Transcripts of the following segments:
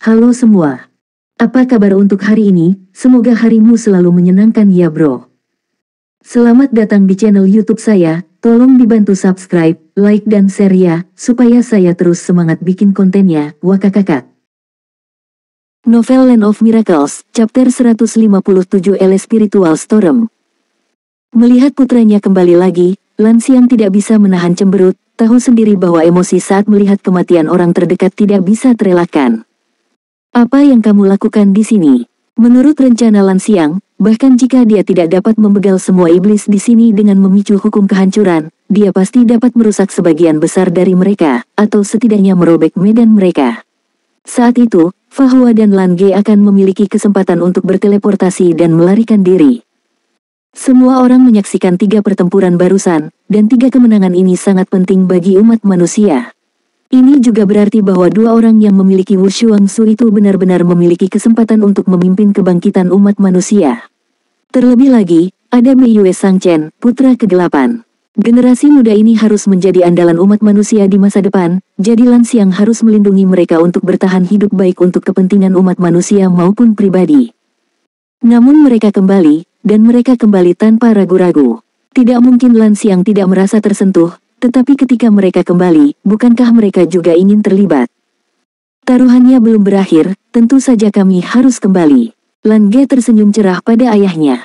Halo semua. Apa kabar untuk hari ini? Semoga harimu selalu menyenangkan ya bro. Selamat datang di channel YouTube saya. Tolong dibantu subscribe, like dan share ya, supaya saya terus semangat bikin kontennya. Wakakakak. Novel Land of Miracles, chapter 157 El Spiritual Storm. Melihat putranya kembali lagi, Lan Xiang tidak bisa menahan cemberut, tahu sendiri bahwa emosi saat melihat kematian orang terdekat tidak bisa terelakkan. Apa yang kamu lakukan di sini? Menurut rencana Lan Xiang, bahkan jika dia tidak dapat membegal semua iblis di sini dengan memicu hukum kehancuran, dia pasti dapat merusak sebagian besar dari mereka, atau setidaknya merobek medan mereka. Saat itu, Fa Hua dan Lan Ge akan memiliki kesempatan untuk berteleportasi dan melarikan diri. Semua orang menyaksikan 3 pertempuran barusan, dan 3 kemenangan ini sangat penting bagi umat manusia. Ini juga berarti bahwa 2 orang yang memiliki Wu Shuangsu itu benar-benar memiliki kesempatan untuk memimpin kebangkitan umat manusia. Terlebih lagi, ada Meiyue Sangchen, putra kegelapan. Generasi muda ini harus menjadi andalan umat manusia di masa depan, jadi Lan Xiang harus melindungi mereka untuk bertahan hidup baik untuk kepentingan umat manusia maupun pribadi. Namun mereka kembali, dan mereka kembali tanpa ragu-ragu. Tidak mungkin Lan Xiang tidak merasa tersentuh. Tetapi ketika mereka kembali, bukankah mereka juga ingin terlibat? Taruhannya belum berakhir, tentu saja kami harus kembali. Lan Ge tersenyum cerah pada ayahnya.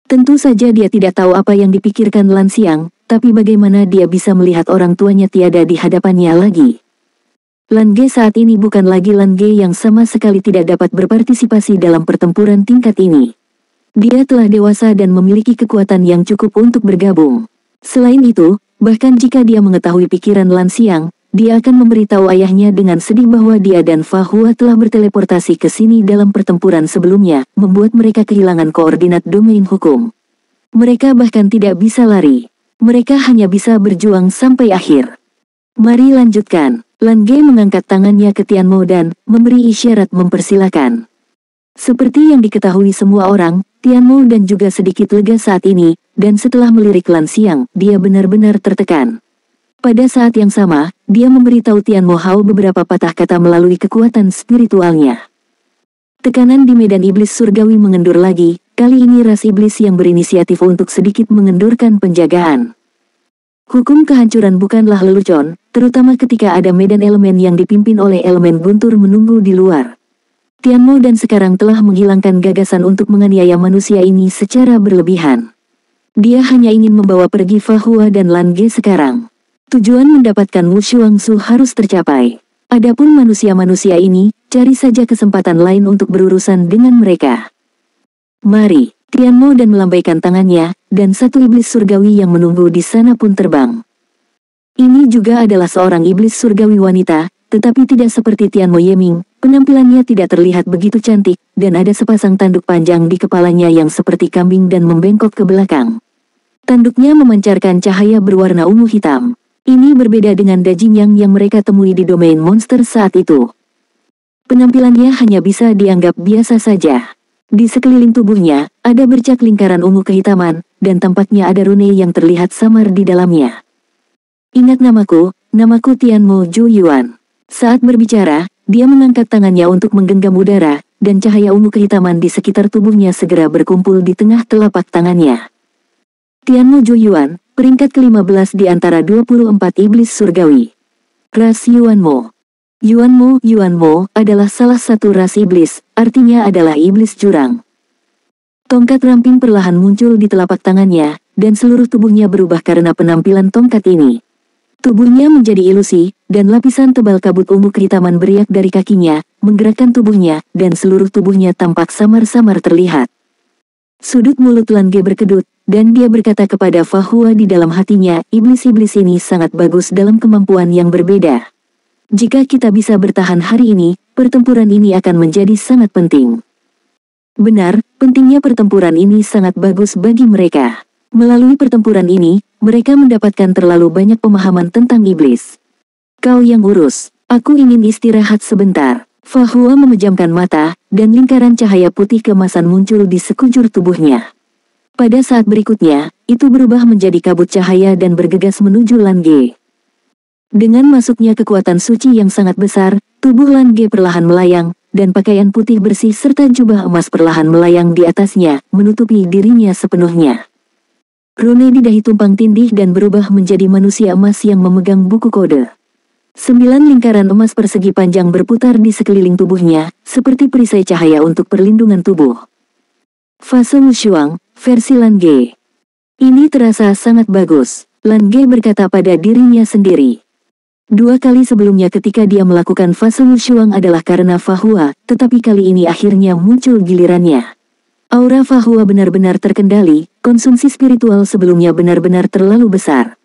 Tentu saja dia tidak tahu apa yang dipikirkan Lan Xiang, tapi bagaimana dia bisa melihat orang tuanya tiada di hadapannya lagi. Lan Ge saat ini bukan lagi Lan Ge yang sama sekali tidak dapat berpartisipasi dalam pertempuran tingkat ini. Dia telah dewasa dan memiliki kekuatan yang cukup untuk bergabung. Selain itu, bahkan jika dia mengetahui pikiran Lan Xiang, dia akan memberitahu ayahnya dengan sedih bahwa dia dan Fa Hua telah berteleportasi ke sini dalam pertempuran sebelumnya, membuat mereka kehilangan koordinat domain hukum. Mereka bahkan tidak bisa lari. Mereka hanya bisa berjuang sampai akhir. Mari lanjutkan. Lan Ge mengangkat tangannya ke Tian Mo dan memberi isyarat mempersilakan. Seperti yang diketahui semua orang, Tian Mo dan juga sedikit lega saat ini, dan setelah melirik Lan Xiang, dia benar-benar tertekan. Pada saat yang sama, dia memberitahu Tian Mo Hao beberapa patah kata melalui kekuatan spiritualnya. Tekanan di medan iblis surgawi mengendur lagi, kali ini ras iblis yang berinisiatif untuk sedikit mengendurkan penjagaan. Hukum kehancuran bukanlah lelucon, terutama ketika ada medan elemen yang dipimpin oleh elemen guntur menunggu di luar. Tian Mo dan sekarang telah menghilangkan gagasan untuk menganiaya manusia ini secara berlebihan. Dia hanya ingin membawa pergi Fa Hua dan Lan Ge sekarang. Tujuan mendapatkan Wu Shuangsu harus tercapai. Adapun manusia-manusia ini, cari saja kesempatan lain untuk berurusan dengan mereka. Mari, Tian Mo dan melambaikan tangannya, dan satu iblis surgawi yang menunggu di sana pun terbang. Ini juga adalah seorang iblis surgawi wanita, tetapi tidak seperti Tian Mo Yeming, penampilannya tidak terlihat begitu cantik, dan ada sepasang tanduk panjang di kepalanya yang seperti kambing dan membengkok ke belakang. Tanduknya memancarkan cahaya berwarna ungu hitam. Ini berbeda dengan Dajinyang yang mereka temui di domain monster saat itu. Penampilannya hanya bisa dianggap biasa saja. Di sekeliling tubuhnya, ada bercak lingkaran ungu kehitaman, dan tampaknya ada rune yang terlihat samar di dalamnya. Ingat namaku Tian Mo Zhu Yuan. Saat berbicara, dia mengangkat tangannya untuk menggenggam udara, dan cahaya ungu kehitaman di sekitar tubuhnya segera berkumpul di tengah telapak tangannya. Tian Mo Zhu Yuan, peringkat ke-15 di antara 24 iblis surgawi. Ras Yuan Mo. Yuan Mo adalah salah satu ras iblis, artinya adalah iblis jurang. Tongkat ramping perlahan muncul di telapak tangannya, dan seluruh tubuhnya berubah karena penampilan tongkat ini. Tubuhnya menjadi ilusi, dan lapisan tebal kabut ungu kehitaman beriak dari kakinya, menggerakkan tubuhnya, dan seluruh tubuhnya tampak samar-samar terlihat. Sudut mulut Lan Ge berkedut, dan dia berkata kepada Fa Hua di dalam hatinya, iblis-iblis ini sangat bagus dalam kemampuan yang berbeda. Jika kita bisa bertahan hari ini, pertempuran ini akan menjadi sangat penting. Benar, pentingnya pertempuran ini sangat bagus bagi mereka. Melalui pertempuran ini, mereka mendapatkan terlalu banyak pemahaman tentang iblis. Kau yang urus, aku ingin istirahat sebentar. Fa Hua memejamkan mata, dan lingkaran cahaya putih keemasan muncul di sekujur tubuhnya. Pada saat berikutnya, itu berubah menjadi kabut cahaya dan bergegas menuju Lan Ge. Dengan masuknya kekuatan suci yang sangat besar, Tubuh Lan Ge perlahan melayang, dan pakaian putih bersih serta jubah emas perlahan melayang di atasnya, menutupi dirinya sepenuhnya. Rune di dahi tumpang tindih dan berubah menjadi manusia emas yang memegang buku kode. 9 lingkaran emas persegi panjang berputar di sekeliling tubuhnya, seperti perisai cahaya untuk perlindungan tubuh. Fase Wushuang, versi Lan Ge. Ini terasa sangat bagus, Lan Ge berkata pada dirinya sendiri. 2 kali sebelumnya ketika dia melakukan fase Wushuang adalah karena Fahua, tetapi kali ini akhirnya muncul gilirannya. Aura Fahua benar-benar terkendali, konsumsi spiritual sebelumnya benar-benar terlalu besar.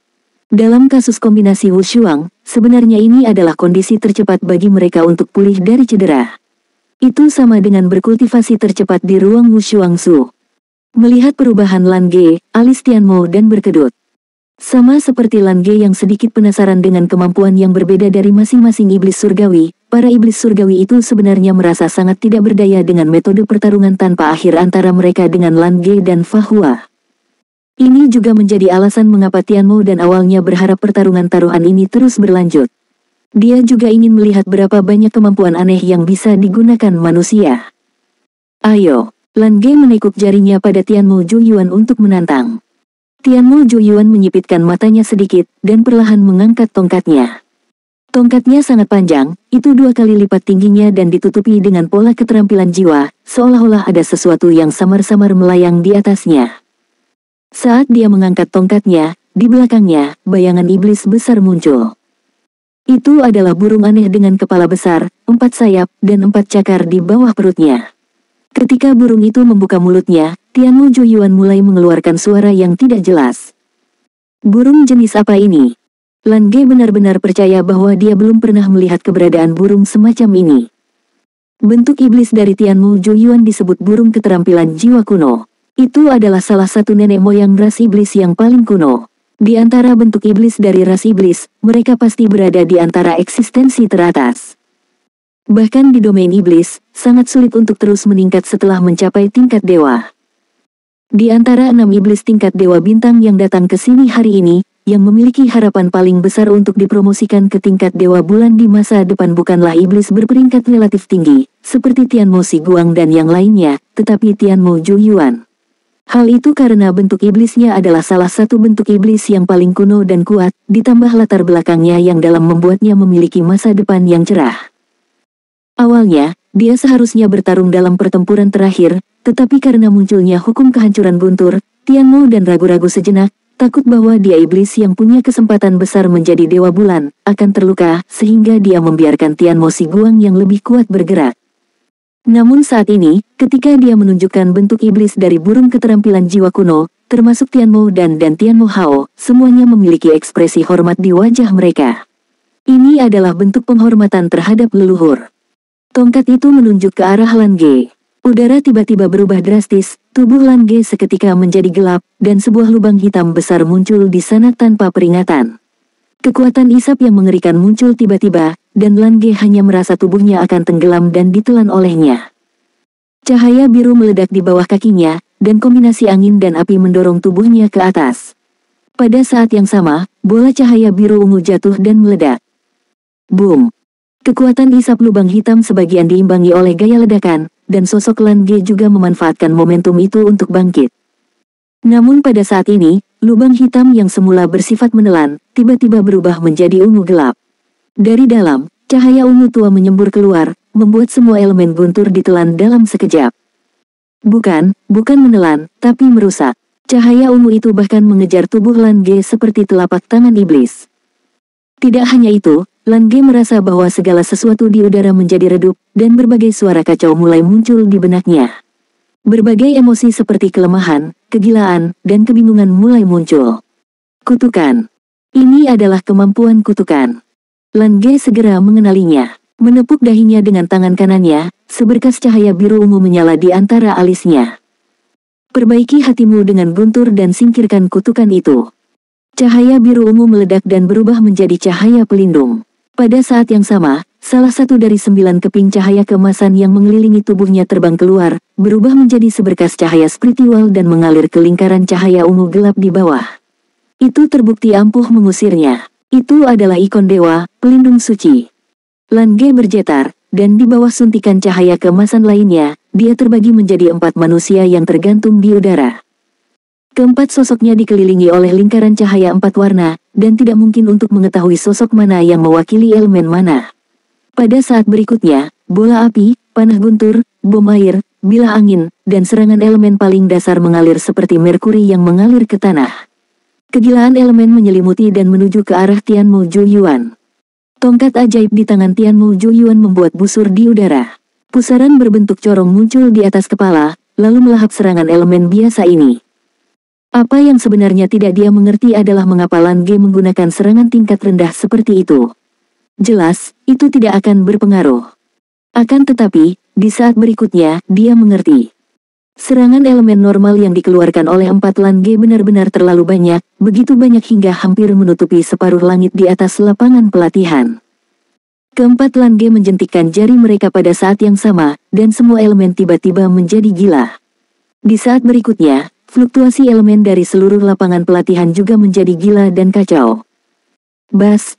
Dalam kasus kombinasi Wushuang, sebenarnya ini adalah kondisi tercepat bagi mereka untuk pulih dari cedera. Itu sama dengan berkultivasi tercepat di ruang Wushuang Su. Melihat perubahan Lan Ge, alis Tianmo dan berkedut. Sama seperti Lan Ge yang sedikit penasaran dengan kemampuan yang berbeda dari masing-masing iblis surgawi, para iblis surgawi itu sebenarnya merasa sangat tidak berdaya dengan metode pertarungan tanpa akhir antara mereka dengan Lan Ge dan Fahua. Ini juga menjadi alasan mengapa Tianmo dan awalnya berharap pertarungan taruhan ini terus berlanjut. Dia juga ingin melihat berapa banyak kemampuan aneh yang bisa digunakan manusia. Ayo, Lan Ge menekuk jarinya pada Tianmo Zhuoyuan untuk menantang. Tianmo Zhuoyuan menyipitkan matanya sedikit, dan perlahan mengangkat tongkatnya. Tongkatnya sangat panjang, itu 2 kali lipat tingginya dan ditutupi dengan pola keterampilan jiwa, seolah-olah ada sesuatu yang samar-samar melayang di atasnya. Saat dia mengangkat tongkatnya, di belakangnya, bayangan iblis besar muncul. Itu adalah burung aneh dengan kepala besar, 4 sayap, dan 4 cakar di bawah perutnya. Ketika burung itu membuka mulutnya, Tianmo Zhuoyuan mulai mengeluarkan suara yang tidak jelas. Burung jenis apa ini? Lan Ge benar-benar percaya bahwa dia belum pernah melihat keberadaan burung semacam ini. Bentuk iblis dari Tianmo Zhuoyuan disebut burung keterampilan jiwa kuno. Itu adalah salah satu nenek moyang ras iblis yang paling kuno. Di antara bentuk iblis dari ras iblis, mereka pasti berada di antara eksistensi teratas. Bahkan di domain iblis, sangat sulit untuk terus meningkat setelah mencapai tingkat dewa. Di antara 6 iblis tingkat dewa bintang yang datang ke sini hari ini, yang memiliki harapan paling besar untuk dipromosikan ke tingkat dewa bulan di masa depan bukanlah iblis berperingkat relatif tinggi, seperti Tianmo Siguang dan yang lainnya, tetapi Tianmo Zhuoyuan. Hal itu karena bentuk iblisnya adalah salah satu bentuk iblis yang paling kuno dan kuat, ditambah latar belakangnya yang dalam membuatnya memiliki masa depan yang cerah. Awalnya, dia seharusnya bertarung dalam pertempuran terakhir, tetapi karena munculnya hukum kehancuran guntur, Tianmo dan ragu-ragu sejenak, takut bahwa dia iblis yang punya kesempatan besar menjadi dewa bulan, akan terluka, sehingga dia membiarkan Tianmo Siguang yang lebih kuat bergerak. Namun saat ini, ketika dia menunjukkan bentuk iblis dari burung keterampilan jiwa kuno, termasuk Tianmo dan Tianmo Hao, semuanya memiliki ekspresi hormat di wajah mereka. Ini adalah bentuk penghormatan terhadap leluhur. Tongkat itu menunjuk ke arah Lan Ge. Udara tiba-tiba berubah drastis, tubuh Lan Ge seketika menjadi gelap, dan sebuah lubang hitam besar muncul di sana tanpa peringatan. Kekuatan isap yang mengerikan muncul tiba-tiba, dan Lan Ge hanya merasa tubuhnya akan tenggelam dan ditelan olehnya. Cahaya biru meledak di bawah kakinya, dan kombinasi angin dan api mendorong tubuhnya ke atas. Pada saat yang sama, bola cahaya biru ungu jatuh dan meledak. Boom! Kekuatan isap lubang hitam sebagian diimbangi oleh gaya ledakan, dan sosok Lan Ge juga memanfaatkan momentum itu untuk bangkit. Namun pada saat ini, lubang hitam yang semula bersifat menelan, tiba-tiba berubah menjadi ungu gelap. Dari dalam, cahaya ungu tua menyembur keluar, membuat semua elemen guntur ditelan dalam sekejap. Bukan menelan, tapi merusak. Cahaya ungu itu bahkan mengejar tubuh Lan Ge seperti telapak tangan iblis. Tidak hanya itu, Lan Ge merasa bahwa segala sesuatu di udara menjadi redup, dan berbagai suara kacau mulai muncul di benaknya. Berbagai emosi seperti kelemahan, kegilaan, dan kebingungan mulai muncul. Kutukan. Ini adalah kemampuan kutukan. Lan Ge segera mengenalinya. Menepuk dahinya dengan tangan kanannya, seberkas cahaya biru ungu menyala di antara alisnya. Perbaiki hatimu dengan guntur dan singkirkan kutukan itu. Cahaya biru ungu meledak dan berubah menjadi cahaya pelindung. Pada saat yang sama, salah satu dari 9 keping cahaya keemasan yang mengelilingi tubuhnya terbang keluar, berubah menjadi seberkas cahaya spiritual dan mengalir ke lingkaran cahaya ungu gelap di bawah. Itu terbukti ampuh mengusirnya. Itu adalah ikon dewa, pelindung suci. Lan Ge bergetar, dan di bawah suntikan cahaya keemasan lainnya, dia terbagi menjadi 4 manusia yang tergantung di udara. Keempat sosoknya dikelilingi oleh lingkaran cahaya 4 warna, dan tidak mungkin untuk mengetahui sosok mana yang mewakili elemen mana. Pada saat berikutnya, bola api, panah guntur, bom air, bilah angin, dan serangan elemen paling dasar mengalir seperti merkuri yang mengalir ke tanah. Kegilaan elemen menyelimuti dan menuju ke arah Tianmu Zhuyuan. Tongkat ajaib di tangan Tianmu Zhuyuan membuat busur di udara. Pusaran berbentuk corong muncul di atas kepala, lalu melahap serangan elemen biasa ini. Apa yang sebenarnya tidak dia mengerti adalah mengapa Lan Ge menggunakan serangan tingkat rendah seperti itu. Jelas, itu tidak akan berpengaruh. Akan tetapi, di saat berikutnya, dia mengerti. Serangan elemen normal yang dikeluarkan oleh 4 Lan Ge benar-benar terlalu banyak, begitu banyak hingga hampir menutupi separuh langit di atas lapangan pelatihan. Keempat Lan Ge menjentikkan jari mereka pada saat yang sama, dan semua elemen tiba-tiba menjadi gila. Di saat berikutnya, fluktuasi elemen dari seluruh lapangan pelatihan juga menjadi gila dan kacau. Bas,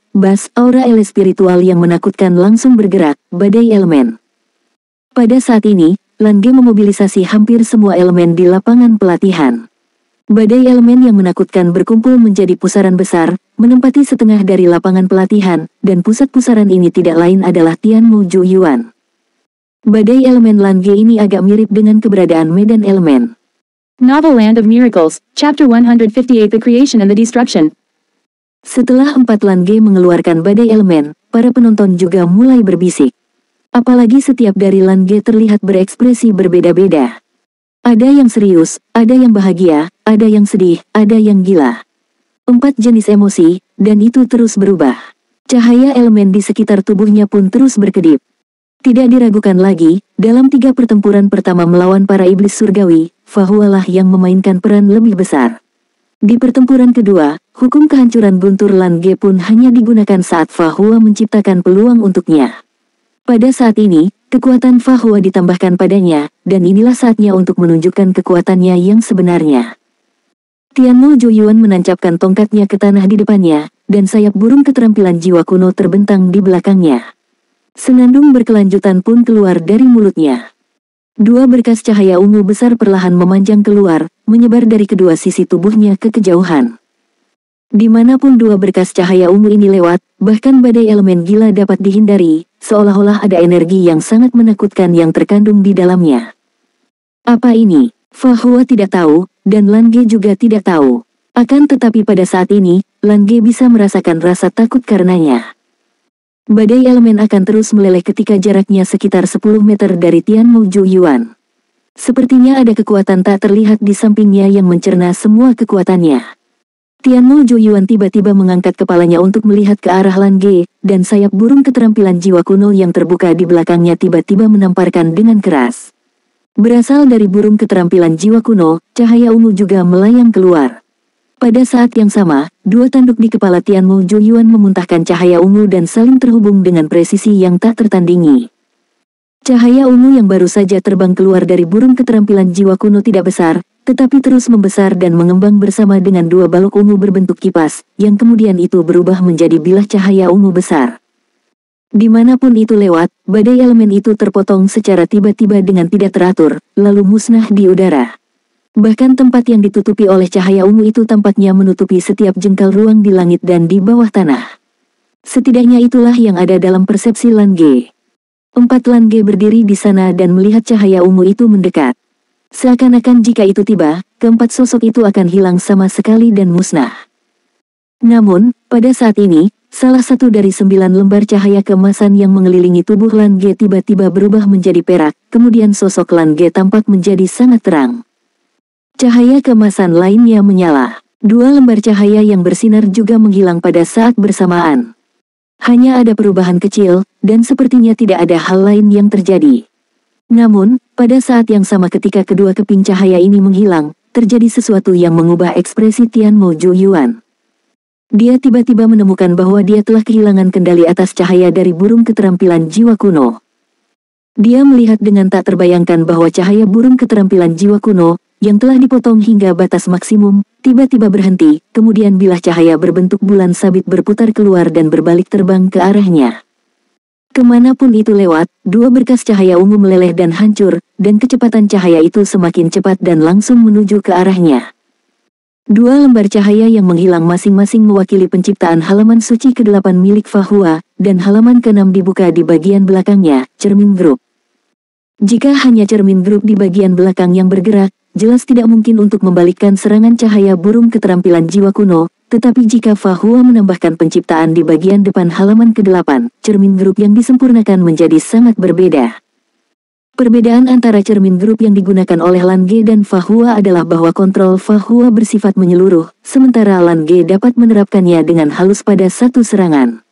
aura ele spiritual yang menakutkan langsung bergerak, badai elemen. Pada saat ini, Lan Ge memobilisasi hampir semua elemen di lapangan pelatihan. Badai elemen yang menakutkan berkumpul menjadi pusaran besar, menempati setengah dari lapangan pelatihan, dan pusat pusaran ini tidak lain adalah Tianmu Zhuyuan. Badai elemen Lan Ge ini agak mirip dengan keberadaan medan elemen. Novel Land of Miracles, Chapter 158 The Creation and the Destruction. Setelah 4 Lan Ge mengeluarkan badai elemen, para penonton juga mulai berbisik. Apalagi setiap dari Lan Ge terlihat berekspresi berbeda-beda. Ada yang serius, ada yang bahagia, ada yang sedih, ada yang gila. 4 jenis emosi, dan itu terus berubah. Cahaya elemen di sekitar tubuhnya pun terus berkedip. Tidak diragukan lagi, dalam 3 pertempuran pertama melawan para iblis surgawi, Fa Hua lah yang memainkan peran lebih besar. Di pertempuran kedua, hukum kehancuran guntur Lan Ge pun hanya digunakan saat Fa Hua menciptakan peluang untuknya. Pada saat ini, kekuatan Fa Hua ditambahkan padanya, dan inilah saatnya untuk menunjukkan kekuatannya yang sebenarnya. Tianmu Zhuyuan menancapkan tongkatnya ke tanah di depannya, dan sayap burung keterampilan jiwa kuno terbentang di belakangnya. Senandung berkelanjutan pun keluar dari mulutnya. 2 berkas cahaya ungu besar perlahan memanjang keluar, menyebar dari kedua sisi tubuhnya ke kejauhan. Dimanapun 2 berkas cahaya ungu ini lewat, bahkan badai elemen gila dapat dihindari, seolah-olah ada energi yang sangat menakutkan yang terkandung di dalamnya. Apa ini? Fa Hua tidak tahu, dan Lan Ge juga tidak tahu. Akan tetapi pada saat ini, Lan Ge bisa merasakan rasa takut karenanya. Badai elemen akan terus meleleh ketika jaraknya sekitar 10 meter dari Tianmu Zhuyuan. Sepertinya ada kekuatan tak terlihat di sampingnya yang mencerna semua kekuatannya. Tianmu Zhuyuan tiba-tiba mengangkat kepalanya untuk melihat ke arah Lan Ge, dan sayap burung keterampilan jiwa kuno yang terbuka di belakangnya tiba-tiba menamparkan dengan keras. Berasal dari burung keterampilan jiwa kuno, cahaya ungu juga melayang keluar. Pada saat yang sama, 2 tanduk di kepala Tianmu Zhuyuan memuntahkan cahaya ungu dan saling terhubung dengan presisi yang tak tertandingi. Cahaya ungu yang baru saja terbang keluar dari burung keterampilan jiwa kuno tidak besar, tetapi terus membesar dan mengembang bersama dengan 2 balok ungu berbentuk kipas, yang kemudian itu berubah menjadi bilah cahaya ungu besar. Dimanapun itu lewat, badai elemen itu terpotong secara tiba-tiba dengan tidak teratur, lalu musnah di udara. Bahkan tempat yang ditutupi oleh cahaya ungu itu tampaknya menutupi setiap jengkal ruang di langit dan di bawah tanah. Setidaknya itulah yang ada dalam persepsi Lan Ge. 4 Lan Ge berdiri di sana dan melihat cahaya ungu itu mendekat. Seakan-akan jika itu tiba, keempat sosok itu akan hilang sama sekali dan musnah. Namun, pada saat ini, salah satu dari 9 lembar cahaya keemasan yang mengelilingi tubuh Lan Ge tiba-tiba berubah menjadi perak, kemudian sosok Lan Ge tampak menjadi sangat terang. Cahaya keemasan lainnya menyala. 2 lembar cahaya yang bersinar juga menghilang pada saat bersamaan. Hanya ada perubahan kecil, dan sepertinya tidak ada hal lain yang terjadi. Namun, pada saat yang sama ketika kedua keping cahaya ini menghilang, terjadi sesuatu yang mengubah ekspresi Tianmu Zhuyuan. Dia tiba-tiba menemukan bahwa dia telah kehilangan kendali atas cahaya dari burung keterampilan jiwa kuno. Dia melihat dengan tak terbayangkan bahwa cahaya burung keterampilan jiwa kuno, yang telah dipotong hingga batas maksimum, tiba-tiba berhenti, kemudian bilah cahaya berbentuk bulan sabit berputar keluar dan berbalik terbang ke arahnya. Kemanapun itu lewat, dua berkas cahaya ungu meleleh dan hancur, dan kecepatan cahaya itu semakin cepat dan langsung menuju ke arahnya. Dua lembar cahaya yang menghilang masing-masing mewakili penciptaan halaman suci ke-8 milik Fahua, dan halaman ke-6 dibuka di bagian belakangnya, cermin grup. Jika hanya cermin grup di bagian belakang yang bergerak, jelas tidak mungkin untuk membalikkan serangan cahaya burung keterampilan jiwa kuno, tetapi jika Fahua menambahkan penciptaan di bagian depan halaman ke-8, cermin grup yang disempurnakan menjadi sangat berbeda. Perbedaan antara cermin grup yang digunakan oleh Lan Ge dan Fahua adalah bahwa kontrol Fahua bersifat menyeluruh, sementara Lan Ge dapat menerapkannya dengan halus pada satu serangan.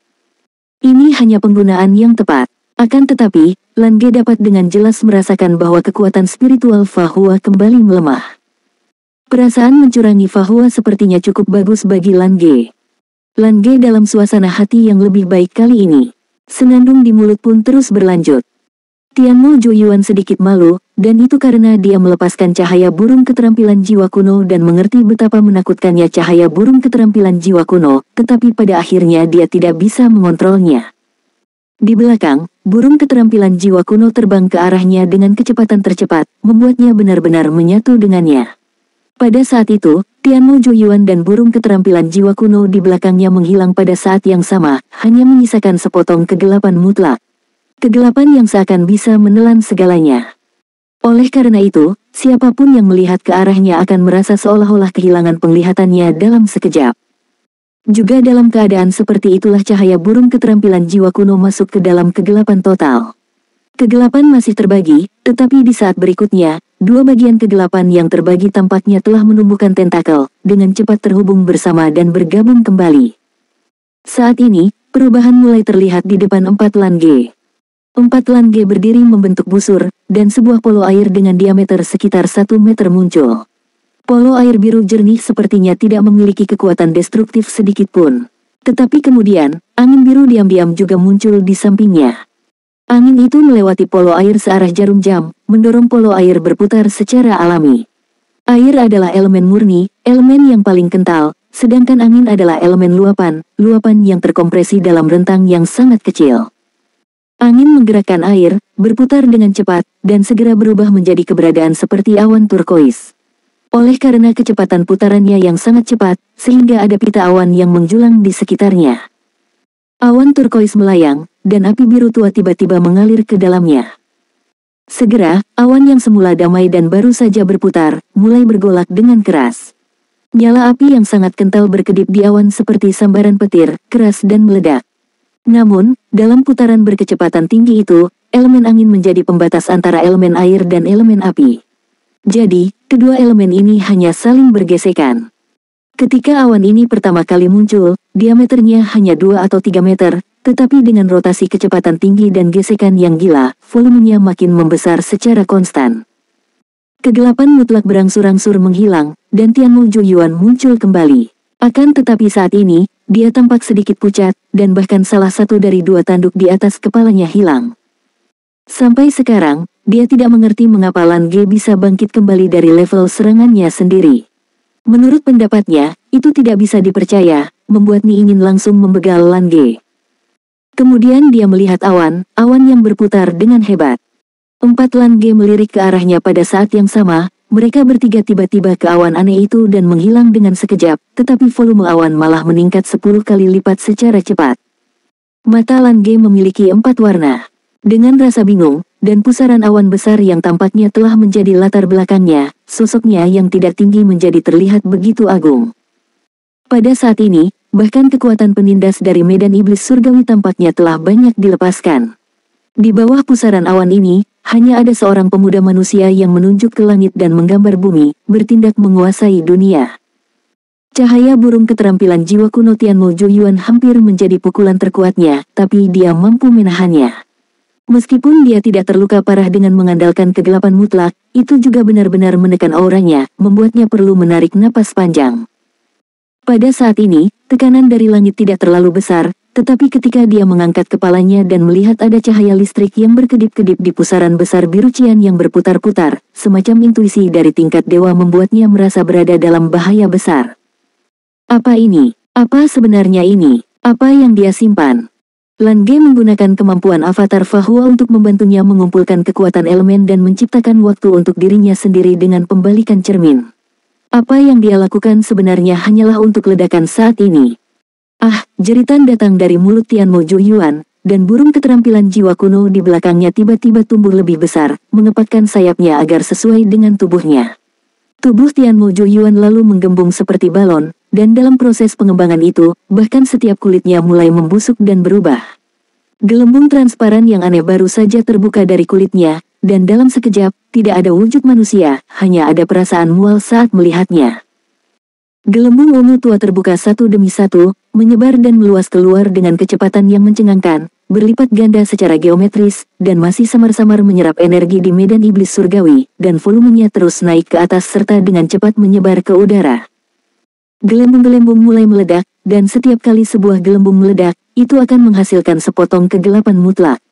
Ini hanya penggunaan yang tepat. Akan tetapi, Lan Ge dapat dengan jelas merasakan bahwa kekuatan spiritual Fahua kembali melemah. Perasaan mencurangi Fahua sepertinya cukup bagus bagi Lan Ge. Lan Ge dalam suasana hati yang lebih baik kali ini. Senandung di mulut pun terus berlanjut. Tianmu Joyuan sedikit malu, dan itu karena dia melepaskan cahaya burung keterampilan jiwa kuno dan mengerti betapa menakutkannya cahaya burung keterampilan jiwa kuno, tetapi pada akhirnya dia tidak bisa mengontrolnya. Di belakang, burung keterampilan jiwa kuno terbang ke arahnya dengan kecepatan tercepat, membuatnya benar-benar menyatu dengannya. Pada saat itu, Tianmu Joyuan dan burung keterampilan jiwa kuno di belakangnya menghilang pada saat yang sama, hanya menyisakan sepotong kegelapan mutlak. Kegelapan yang seakan bisa menelan segalanya. Oleh karena itu, siapapun yang melihat ke arahnya akan merasa seolah-olah kehilangan penglihatannya dalam sekejap. Juga dalam keadaan seperti itulah cahaya burung keterampilan jiwa kuno masuk ke dalam kegelapan total. Kegelapan masih terbagi, tetapi di saat berikutnya, dua bagian kegelapan yang terbagi tampaknya telah menumbuhkan tentakel, dengan cepat terhubung bersama dan bergabung kembali. Saat ini, perubahan mulai terlihat di depan 4 Lan Ge. 4 Lan Ge berdiri membentuk busur, dan sebuah polo air dengan diameter sekitar 1 meter muncul. Polo air biru jernih sepertinya tidak memiliki kekuatan destruktif sedikit pun. Tetapi kemudian, angin biru diam-diam juga muncul di sampingnya. Angin itu melewati polo air searah jarum jam, mendorong polo air berputar secara alami. Air adalah elemen murni, elemen yang paling kental, sedangkan angin adalah elemen luapan, luapan yang terkompresi dalam rentang yang sangat kecil. Angin menggerakkan air, berputar dengan cepat, dan segera berubah menjadi keberadaan seperti awan turkois. Oleh karena kecepatan putarannya yang sangat cepat, sehingga ada pita awan yang menjulang di sekitarnya. Awan turkois melayang, dan api biru tua tiba-tiba mengalir ke dalamnya. Segera, awan yang semula damai dan baru saja berputar, mulai bergolak dengan keras. Nyala api yang sangat kental berkedip di awan seperti sambaran petir, keras dan meledak. Namun, dalam putaran berkecepatan tinggi itu, elemen angin menjadi pembatas antara elemen air dan elemen api. Jadi, kedua elemen ini hanya saling bergesekan. Ketika awan ini pertama kali muncul, diameternya hanya 2 atau 3 meter, tetapi dengan rotasi kecepatan tinggi dan gesekan yang gila, volumenya makin membesar secara konstan. Kegelapan mutlak berangsur-angsur menghilang, dan Tianmu Joyuan muncul kembali. Akan tetapi saat ini, dia tampak sedikit pucat, dan bahkan salah satu dari dua tanduk di atas kepalanya hilang. Sampai sekarang, dia tidak mengerti mengapa Lan Ge bisa bangkit kembali dari level serangannya sendiri. Menurut pendapatnya, itu tidak bisa dipercaya, membuatnya ingin langsung membegal Lan Ge. Kemudian dia melihat awan yang berputar dengan hebat. 4 Lan Ge melirik ke arahnya pada saat yang sama. Mereka bertiga tiba-tiba ke awan aneh itu dan menghilang dengan sekejap, tetapi volume awan malah meningkat 10 kali lipat secara cepat. Mata Lan Ge memiliki 4 warna. Dengan rasa bingung, dan pusaran awan besar yang tampaknya telah menjadi latar belakangnya, sosoknya yang tidak tinggi menjadi terlihat begitu agung. Pada saat ini, bahkan kekuatan penindas dari medan iblis surgawi tampaknya telah banyak dilepaskan. Di bawah pusaran awan ini, hanya ada seorang pemuda manusia yang menunjuk ke langit dan menggambar bumi, bertindak menguasai dunia. Cahaya burung keterampilan jiwa kuno Tianmu Joyuan hampir menjadi pukulan terkuatnya, tapi dia mampu menahannya. Meskipun dia tidak terluka parah dengan mengandalkan kegelapan mutlak, itu juga benar-benar menekan auranya, membuatnya perlu menarik napas panjang. Pada saat ini, tekanan dari langit tidak terlalu besar, tetapi ketika dia mengangkat kepalanya dan melihat ada cahaya listrik yang berkedip-kedip di pusaran besar biru cian yang berputar-putar, semacam intuisi dari tingkat dewa membuatnya merasa berada dalam bahaya besar. Apa ini? Apa sebenarnya ini? Apa yang dia simpan? Lan Ge menggunakan kemampuan avatar Fahua untuk membantunya mengumpulkan kekuatan elemen dan menciptakan waktu untuk dirinya sendiri dengan pembalikan cermin. Apa yang dia lakukan sebenarnya hanyalah untuk ledakan saat ini. Ah, jeritan datang dari mulut Tianmo Zhuoyuan, dan burung keterampilan jiwa kuno di belakangnya tiba-tiba tumbuh lebih besar, mengepakkan sayapnya agar sesuai dengan tubuhnya. Tubuh Tianmo Zhuoyuan lalu menggembung seperti balon, dan dalam proses pengembangan itu, bahkan setiap kulitnya mulai membusuk dan berubah. Gelembung transparan yang aneh baru saja terbuka dari kulitnya, dan dalam sekejap, tidak ada wujud manusia, hanya ada perasaan mual saat melihatnya. Gelembung ungu tua terbuka satu demi satu, menyebar dan meluas keluar dengan kecepatan yang mencengangkan, berlipat ganda secara geometris, dan masih samar-samar menyerap energi di medan iblis surgawi, dan volumenya terus naik ke atas serta dengan cepat menyebar ke udara. Gelembung-gelembung mulai meledak, dan setiap kali sebuah gelembung meledak, itu akan menghasilkan sepotong kegelapan mutlak.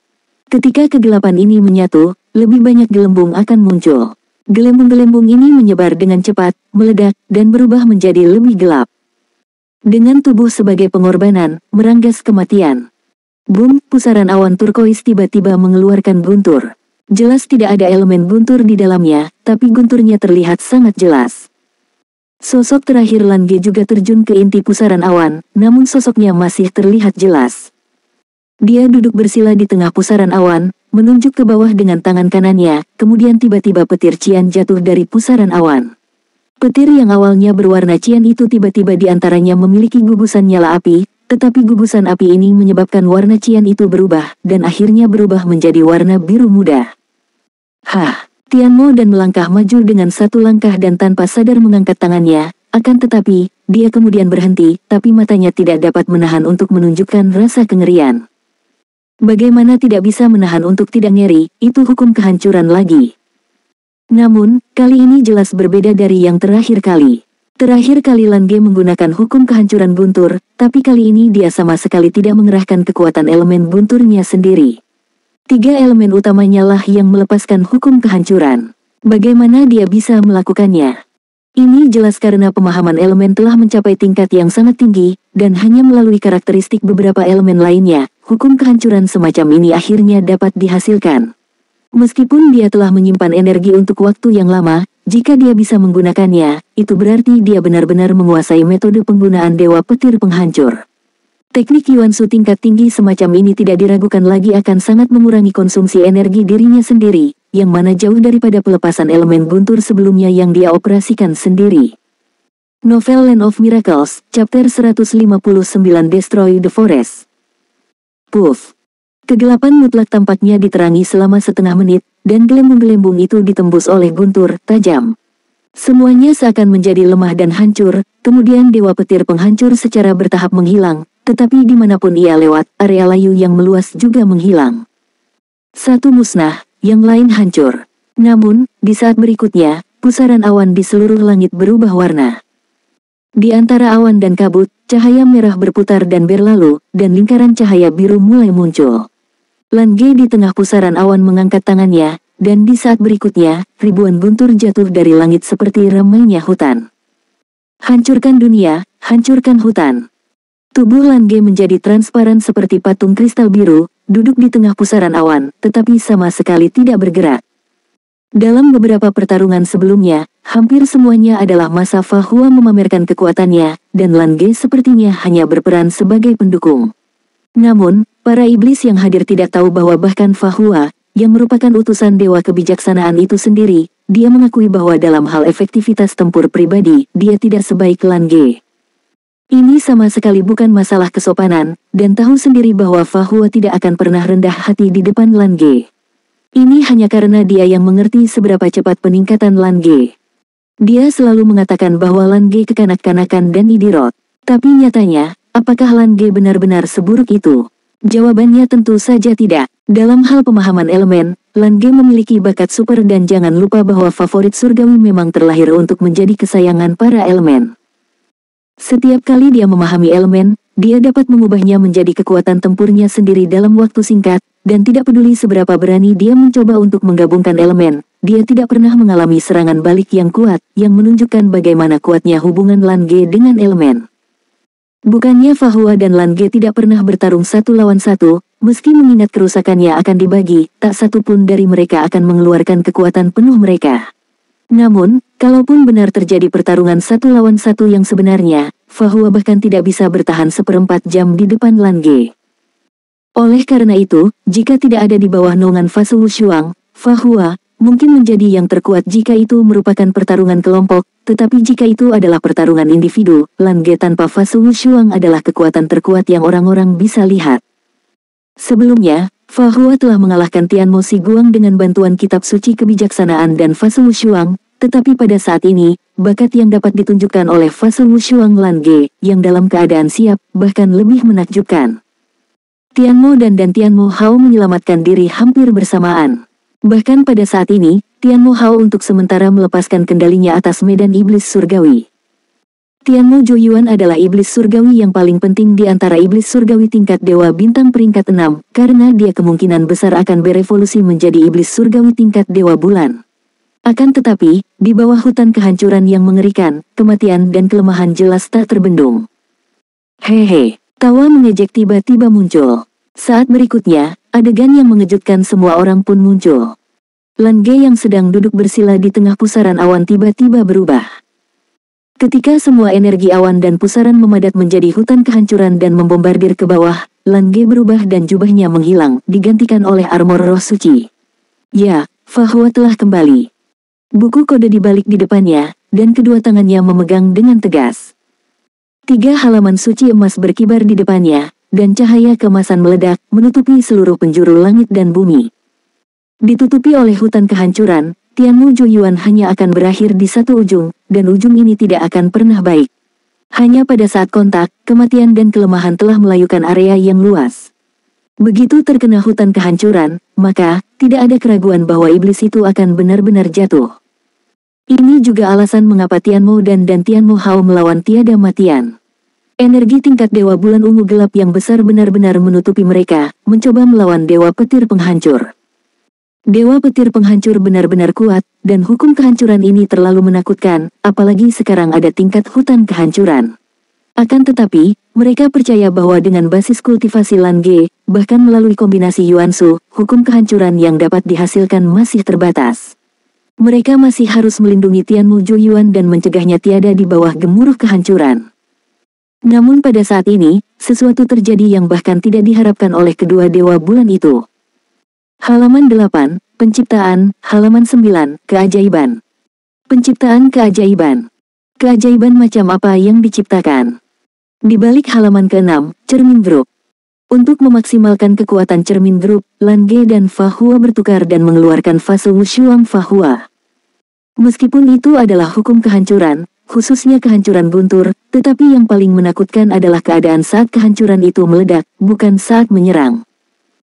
Ketika kegelapan ini menyatu, lebih banyak gelembung akan muncul. Gelembung-gelembung ini menyebar dengan cepat, meledak, dan berubah menjadi lebih gelap. Dengan tubuh sebagai pengorbanan, meranggas kematian. Boom, pusaran awan turkois tiba-tiba mengeluarkan guntur. Jelas tidak ada elemen guntur di dalamnya, tapi gunturnya terlihat sangat jelas. Sosok terakhir Lan Ge juga terjun ke inti pusaran awan, namun sosoknya masih terlihat jelas. Dia duduk bersila di tengah pusaran awan, menunjuk ke bawah dengan tangan kanannya, kemudian tiba-tiba petir cian jatuh dari pusaran awan. Petir yang awalnya berwarna cian itu tiba-tiba di antaranya memiliki gugusan nyala api, tetapi gugusan api ini menyebabkan warna cian itu berubah, dan akhirnya berubah menjadi warna biru muda. Hah! Tianmo dan melangkah maju dengan satu langkah dan tanpa sadar mengangkat tangannya, akan tetapi, dia kemudian berhenti, tapi matanya tidak dapat menahan untuk menunjukkan rasa kengerian. Bagaimana tidak bisa menahan untuk tidak ngeri, itu hukum kehancuran lagi. Namun, kali ini jelas berbeda dari yang terakhir kali. Terakhir kali Lan Ge menggunakan hukum kehancuran guntur, tapi kali ini dia sama sekali tidak mengerahkan kekuatan elemen gunturnya sendiri. 3 elemen utamanya lah yang melepaskan hukum kehancuran. Bagaimana dia bisa melakukannya? Ini jelas karena pemahaman elemen telah mencapai tingkat yang sangat tinggi, dan hanya melalui karakteristik beberapa elemen lainnya, hukum kehancuran semacam ini akhirnya dapat dihasilkan. Meskipun dia telah menyimpan energi untuk waktu yang lama, jika dia bisa menggunakannya, itu berarti dia benar-benar menguasai metode penggunaan Dewa Petir Penghancur. Teknik Yuansu tingkat tinggi semacam ini tidak diragukan lagi akan sangat mengurangi konsumsi energi dirinya sendiri, yang mana jauh daripada pelepasan elemen guntur sebelumnya yang dia operasikan sendiri. Novel Land of Miracles, Chapter 159 Destroy the Forest. Puff. Kegelapan mutlak tampaknya diterangi selama setengah menit, dan gelembung-gelembung itu ditembus oleh guntur tajam. Semuanya seakan menjadi lemah dan hancur, kemudian Dewa Petir Penghancur secara bertahap menghilang, tetapi dimanapun ia lewat, area layu yang meluas juga menghilang. Satu musnah, yang lain hancur. Namun, di saat berikutnya, pusaran awan di seluruh langit berubah warna. Di antara awan dan kabut, cahaya merah berputar dan berlalu, dan lingkaran cahaya biru mulai muncul. Lan Ge di tengah pusaran awan mengangkat tangannya, dan di saat berikutnya, ribuan guntur jatuh dari langit seperti ramainya hutan. Hancurkan dunia, hancurkan hutan. Tubuh Lan Ge menjadi transparan seperti patung kristal biru, duduk di tengah pusaran awan, tetapi sama sekali tidak bergerak. Dalam beberapa pertarungan sebelumnya, hampir semuanya adalah masa Fahua memamerkan kekuatannya, dan Lan Ge sepertinya hanya berperan sebagai pendukung. Namun, para iblis yang hadir tidak tahu bahwa bahkan Fahua, yang merupakan utusan Dewa Kebijaksanaan itu sendiri, dia mengakui bahwa dalam hal efektivitas tempur pribadi, dia tidak sebaik Lan Ge. Ini sama sekali bukan masalah kesopanan, dan tahu sendiri bahwa Fahua tidak akan pernah rendah hati di depan Lan Ge. Ini hanya karena dia yang mengerti seberapa cepat peningkatan Lan Ge. Dia selalu mengatakan bahwa Lan Ge kekanak-kanakan dan idiot. Tapi nyatanya, apakah Lan Ge benar-benar seburuk itu? Jawabannya tentu saja tidak. Dalam hal pemahaman elemen, Lan Ge memiliki bakat super dan jangan lupa bahwa favorit surgawi memang terlahir untuk menjadi kesayangan para elemen. Setiap kali dia memahami elemen, dia dapat mengubahnya menjadi kekuatan tempurnya sendiri dalam waktu singkat, dan tidak peduli seberapa berani dia mencoba untuk menggabungkan elemen, dia tidak pernah mengalami serangan balik yang kuat, yang menunjukkan bagaimana kuatnya hubungan Lan Ge dengan elemen. Bukannya Fahua dan Lange tidak pernah bertarung satu lawan satu, meski mengingat kerusakannya akan dibagi, tak satu pun dari mereka akan mengeluarkan kekuatan penuh mereka. Namun, kalaupun benar terjadi pertarungan satu lawan satu yang sebenarnya, Fahua bahkan tidak bisa bertahan seperempat jam di depan Lange. Oleh karena itu, jika tidak ada di bawah naungan fase Wushuang, Fahua mungkin menjadi yang terkuat jika itu merupakan pertarungan kelompok, tetapi jika itu adalah pertarungan individu, Lange tanpa fase Wushuang adalah kekuatan terkuat yang orang-orang bisa lihat. Sebelumnya, Fahua telah mengalahkan Tianmo Siguang dengan bantuan kitab suci kebijaksanaan dan fase Wushuang, tetapi pada saat ini, bakat yang dapat ditunjukkan oleh fase Wushuang Lange, yang dalam keadaan siap, bahkan lebih menakjubkan. Tianmo dan Tianmo Hao menyelamatkan diri hampir bersamaan. Bahkan pada saat ini, Tianmo Hao untuk sementara melepaskan kendalinya atas medan iblis surgawi. Tianmo Joyuan adalah iblis surgawi yang paling penting di antara iblis surgawi tingkat dewa bintang peringkat 6, karena dia kemungkinan besar akan berevolusi menjadi iblis surgawi tingkat dewa bulan. Akan tetapi, di bawah hutan kehancuran yang mengerikan, kematian dan kelemahan jelas tak terbendung. Hehe, tawa mengejek tiba-tiba muncul. Saat berikutnya, adegan yang mengejutkan semua orang pun muncul. Lange yang sedang duduk bersila di tengah pusaran awan tiba-tiba berubah. Ketika semua energi awan dan pusaran memadat menjadi hutan kehancuran dan membombardir ke bawah, Lange berubah dan jubahnya menghilang, digantikan oleh armor roh suci. Ya, Fahua telah kembali. Buku kode dibalik di depannya, dan kedua tangannya memegang dengan tegas. 3 halaman suci emas berkibar di depannya, dan cahaya keemasan meledak, menutupi seluruh penjuru langit dan bumi. Ditutupi oleh hutan kehancuran, Tianmo Joyuan hanya akan berakhir di satu ujung, dan ujung ini tidak akan pernah baik. Hanya pada saat kontak, kematian dan kelemahan telah melayukan area yang luas. Begitu terkena hutan kehancuran, maka, tidak ada keraguan bahwa iblis itu akan benar-benar jatuh. Ini juga alasan mengapa Tianmo dan Tianmo Hao melawan tiada matian. Energi tingkat dewa bulan ungu gelap yang besar benar-benar menutupi mereka, mencoba melawan dewa petir penghancur. Dewa petir penghancur benar-benar kuat, dan hukum kehancuran ini terlalu menakutkan, apalagi sekarang ada tingkat hutan kehancuran. Akan tetapi, mereka percaya bahwa dengan basis kultivasi Lange, bahkan melalui kombinasi Yuansu, hukum kehancuran yang dapat dihasilkan masih terbatas. Mereka masih harus melindungi Tianmo Joyuan dan mencegahnya tiada di bawah gemuruh kehancuran. Namun pada saat ini, sesuatu terjadi yang bahkan tidak diharapkan oleh kedua dewa bulan itu. Halaman 8, Penciptaan, halaman 9, Keajaiban. Penciptaan keajaiban. Keajaiban macam apa yang diciptakan? Di balik halaman ke-6, Cermin Group. Untuk memaksimalkan kekuatan Cermin Group, Lange dan Fahua bertukar dan mengeluarkan fase Wushuang Fahua. Meskipun itu adalah hukum kehancuran, khususnya kehancuran guntur, tetapi yang paling menakutkan adalah keadaan saat kehancuran itu meledak, bukan saat menyerang.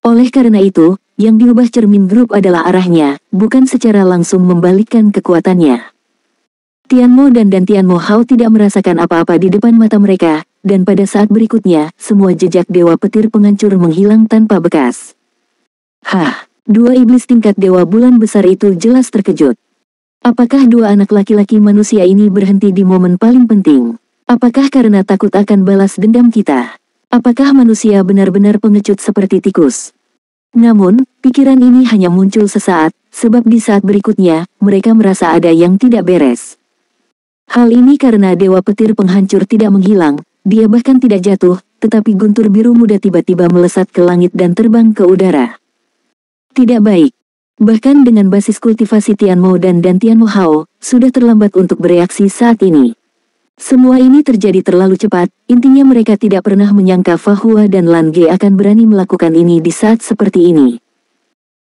Oleh karena itu, yang diubah Cermin Group adalah arahnya, bukan secara langsung membalikkan kekuatannya. Tianmo dan Tianmo Hao tidak merasakan apa-apa di depan mata mereka, dan pada saat berikutnya, semua jejak dewa petir penghancur menghilang tanpa bekas. Hah, dua iblis tingkat dewa bulan besar itu jelas terkejut. Apakah dua anak laki-laki manusia ini berhenti di momen paling penting? Apakah karena takut akan balas dendam kita? Apakah manusia benar-benar pengecut seperti tikus? Namun, pikiran ini hanya muncul sesaat, sebab di saat berikutnya, mereka merasa ada yang tidak beres. Hal ini karena dewa petir penghancur tidak menghilang, dia bahkan tidak jatuh, tetapi guntur biru muda tiba-tiba melesat ke langit dan terbang ke udara. Tidak baik. Bahkan dengan basis kultivasi Tianmo dan Tianmo Hao, sudah terlambat untuk bereaksi saat ini. Semua ini terjadi terlalu cepat, intinya mereka tidak pernah menyangka Fahua dan Lange akan berani melakukan ini di saat seperti ini.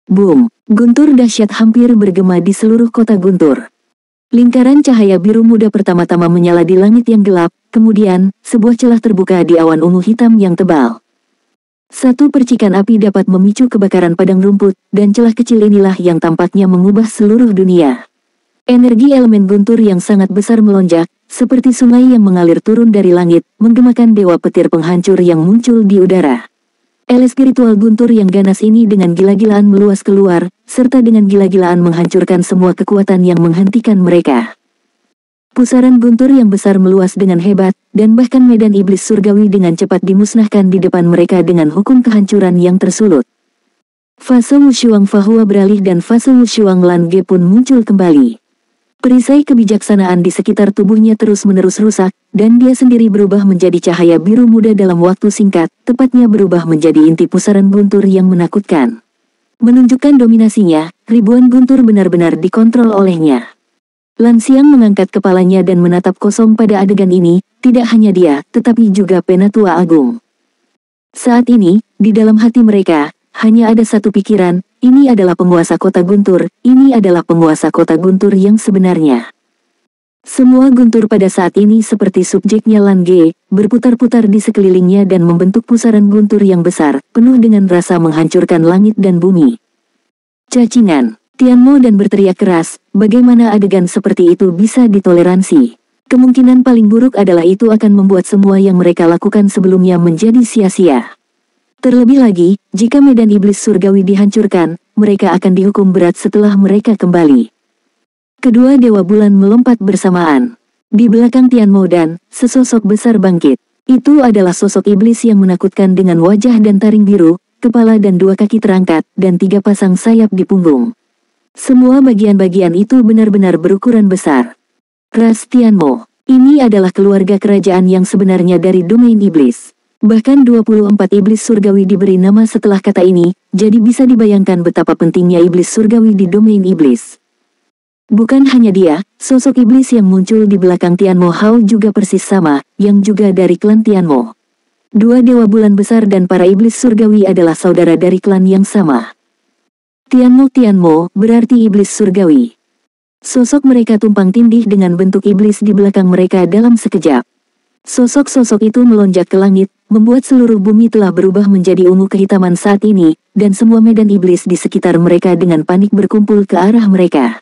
Boom! Guntur dahsyat hampir bergema di seluruh kota Guntur. Lingkaran cahaya biru muda pertama-tama menyala di langit yang gelap, kemudian, sebuah celah terbuka di awan ungu hitam yang tebal. Satu percikan api dapat memicu kebakaran padang rumput, dan celah kecil inilah yang tampaknya mengubah seluruh dunia. Energi elemen guntur yang sangat besar melonjak, seperti sungai yang mengalir turun dari langit, menggemakan dewa petir penghancur yang muncul di udara. Ele spiritual guntur yang ganas ini dengan gila-gilaan meluas keluar, serta dengan gila-gilaan menghancurkan semua kekuatan yang menghentikan mereka. Pusaran guntur yang besar meluas dengan hebat, dan bahkan medan iblis surgawi dengan cepat dimusnahkan di depan mereka dengan hukum kehancuran yang tersulut. Fase Wushuang Fahua beralih dan fase Wushuang Lan Ge pun muncul kembali. Perisai kebijaksanaan di sekitar tubuhnya terus-menerus rusak, dan dia sendiri berubah menjadi cahaya biru muda dalam waktu singkat, tepatnya berubah menjadi inti pusaran guntur yang menakutkan. Menunjukkan dominasinya, ribuan guntur benar-benar dikontrol olehnya. Lan Xiang mengangkat kepalanya dan menatap kosong pada adegan ini, tidak hanya dia, tetapi juga Penatua Agung. Saat ini, di dalam hati mereka, hanya ada satu pikiran, ini adalah penguasa kota Guntur, ini adalah penguasa kota Guntur yang sebenarnya. Semua guntur pada saat ini seperti subjeknya Lan Ge, berputar-putar di sekelilingnya dan membentuk pusaran guntur yang besar, penuh dengan rasa menghancurkan langit dan bumi. Cacingan. Tianmo dan berteriak keras, bagaimana adegan seperti itu bisa ditoleransi? Kemungkinan paling buruk adalah itu akan membuat semua yang mereka lakukan sebelumnya menjadi sia-sia. Terlebih lagi, jika medan iblis surgawi dihancurkan, mereka akan dihukum berat setelah mereka kembali. Kedua dewa bulan melompat bersamaan. Di belakang Tianmo dan, sesosok besar bangkit. Itu adalah sosok iblis yang menakutkan dengan wajah dan taring biru, kepala dan 2 kaki terangkat, dan 3 pasang sayap di punggung. Semua bagian-bagian itu benar-benar berukuran besar. Ras Tianmo. Ini adalah keluarga kerajaan yang sebenarnya dari domain iblis. Bahkan 24 iblis surgawi diberi nama setelah kata ini, jadi bisa dibayangkan betapa pentingnya iblis surgawi di domain iblis. Bukan hanya dia, sosok iblis yang muncul di belakang Tianmo Hao juga persis sama, yang juga dari klan Tianmo. 2 dewa bulan besar dan para iblis surgawi adalah saudara dari klan yang sama. Tianmo berarti iblis surgawi. Sosok mereka tumpang tindih dengan bentuk iblis di belakang mereka dalam sekejap. Sosok-sosok itu melonjak ke langit, membuat seluruh bumi telah berubah menjadi ungu kehitaman saat ini, dan semua medan iblis di sekitar mereka dengan panik berkumpul ke arah mereka.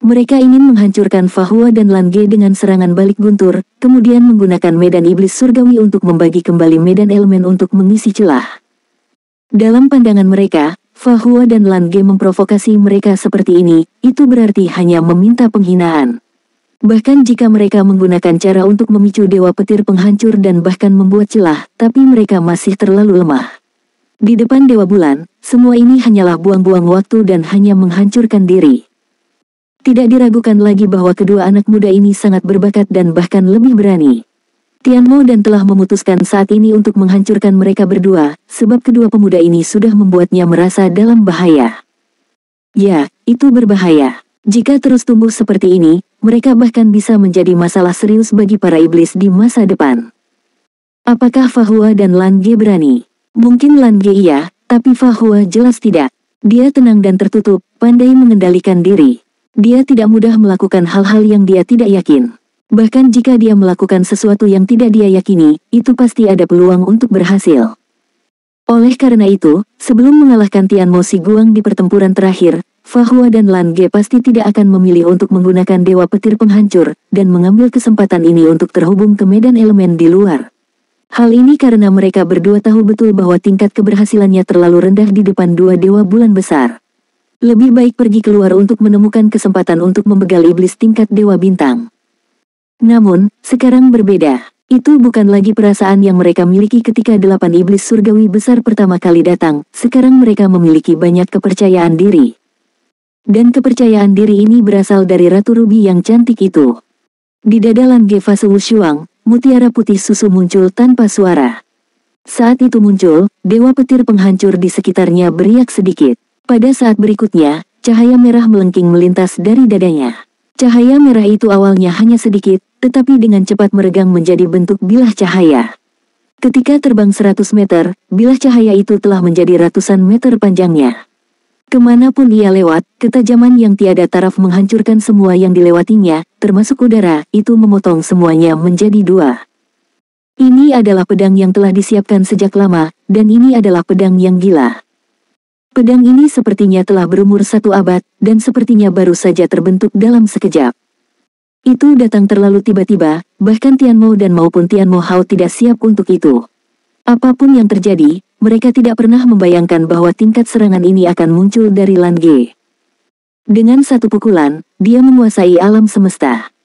Mereka ingin menghancurkan Fahua dan Lan Ge dengan serangan balik guntur, kemudian menggunakan medan iblis surgawi untuk membagi kembali medan elemen untuk mengisi celah. Dalam pandangan mereka, Fahua dan Lan Ge memprovokasi mereka seperti ini, itu berarti hanya meminta penghinaan. Bahkan jika mereka menggunakan cara untuk memicu dewa petir penghancur dan bahkan membuat celah, tapi mereka masih terlalu lemah. Di depan dewa bulan, semua ini hanyalah buang-buang waktu dan hanya menghancurkan diri. Tidak diragukan lagi bahwa kedua anak muda ini sangat berbakat dan bahkan lebih berani. Tianmo dan telah memutuskan saat ini untuk menghancurkan mereka berdua, sebab kedua pemuda ini sudah membuatnya merasa dalam bahaya. Ya, itu berbahaya. Jika terus tumbuh seperti ini, mereka bahkan bisa menjadi masalah serius bagi para iblis di masa depan. Apakah Fahua dan Lan Ge berani? Mungkin Lan Ge iya, tapi Fahua jelas tidak. Dia tenang dan tertutup, pandai mengendalikan diri. Dia tidak mudah melakukan hal-hal yang dia tidak yakin. Bahkan jika dia melakukan sesuatu yang tidak dia yakini, itu pasti ada peluang untuk berhasil. Oleh karena itu, sebelum mengalahkan Tianmo Si Guang di pertempuran terakhir, Fahua dan Lan Ge pasti tidak akan memilih untuk menggunakan dewa petir penghancur, dan mengambil kesempatan ini untuk terhubung ke medan elemen di luar. Hal ini karena mereka berdua tahu betul bahwa tingkat keberhasilannya terlalu rendah di depan 2 dewa bulan besar. Lebih baik pergi keluar untuk menemukan kesempatan untuk membegal iblis tingkat dewa bintang. Namun, sekarang berbeda. Itu bukan lagi perasaan yang mereka miliki ketika 8 iblis surgawi besar pertama kali datang, sekarang mereka memiliki banyak kepercayaan diri. Dan kepercayaan diri ini berasal dari Ratu Ruby yang cantik itu. Di dada Lan Ge fase Wushuang, mutiara putih susu muncul tanpa suara. Saat itu muncul, dewa petir penghancur di sekitarnya beriak sedikit. Pada saat berikutnya, cahaya merah melengking melintas dari dadanya. Cahaya merah itu awalnya hanya sedikit, tetapi dengan cepat meregang menjadi bentuk bilah cahaya. Ketika terbang 100 meter, bilah cahaya itu telah menjadi ratusan meter panjangnya. Kemanapun ia lewat, ketajaman yang tiada taraf menghancurkan semua yang dilewatinya, termasuk udara, itu memotong semuanya menjadi 2. Ini adalah pedang yang telah disiapkan sejak lama, dan ini adalah pedang yang gila. Pedang ini sepertinya telah berumur 1 abad, dan sepertinya baru saja terbentuk dalam sekejap. Itu datang terlalu tiba-tiba, bahkan Tianmo dan maupun Tianmo Hao tidak siap untuk itu. Apapun yang terjadi, mereka tidak pernah membayangkan bahwa tingkat serangan ini akan muncul dari Lan Ge. Dengan satu pukulan, dia menguasai alam semesta.